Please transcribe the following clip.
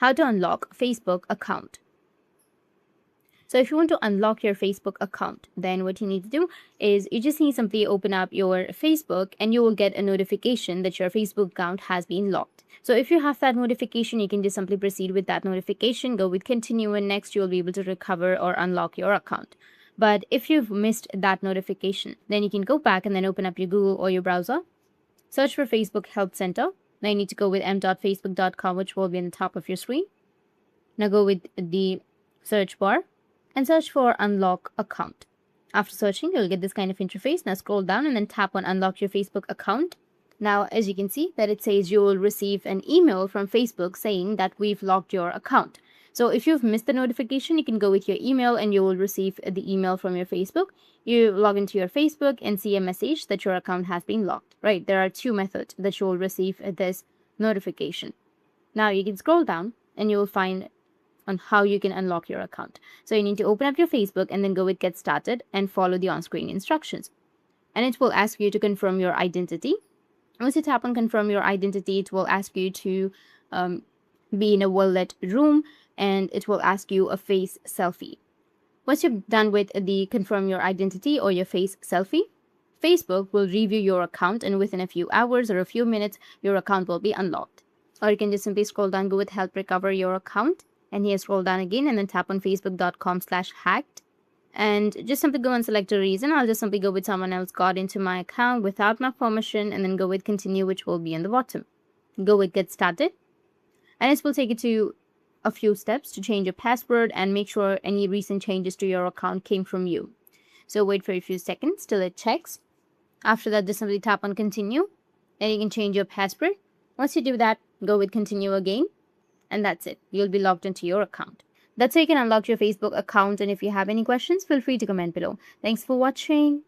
how to unlock Facebook account. So if you want to unlock your Facebook account, then what you need to do is you just need to simply open up your Facebook and you will get a notification that your Facebook account has been locked. So if you have that notification, you can just simply proceed with that notification, go with continue, and next you'll be able to recover or unlock your account. But if you've missed that notification, then you can go back and then open up your Google or your browser, search for Facebook Help Center. Now you need to go with m.facebook.com, which will be on the top of your screen. Now go with the search bar and search for unlock account. After searching, you'll get this kind of interface. Now scroll down and then tap on unlock your Facebook account. Now, as you can see that it says you will receive an email from Facebook saying that we've locked your account. So if you've missed the notification, you can go with your email and you will receive the email from your Facebook. You log into your Facebook and see a message that your account has been locked, right? There are two methods that you will receive this notification. Now you can scroll down and you will find on how you can unlock your account. So you need to open up your Facebook and then go with get started and follow the on-screen instructions. And it will ask you to confirm your identity. Once you tap on confirm your identity, it will ask you to be in a well-lit room and it will ask you a face selfie. Once you're done with the confirm your identity or your face selfie, Facebook will review your account and within a few hours or a few minutes, your account will be unlocked. Or you can just simply scroll down, go with help recover your account. And here scroll down again and then tap on facebook.com/hacked. And just simply go and select a reason. I'll just simply go with someone else got into my account without my permission and then go with continue, which will be on the bottom. Go with get started. And it will take you to a few steps to change your password and make sure any recent changes to your account came from you. So wait for a few seconds till it checks. After that, just simply tap on continue and you can change your password. Once you do that, go with continue again. And that's it. You'll be logged into your account. That's how you can unlock your Facebook account. And if you have any questions, feel free to comment below. Thanks for watching.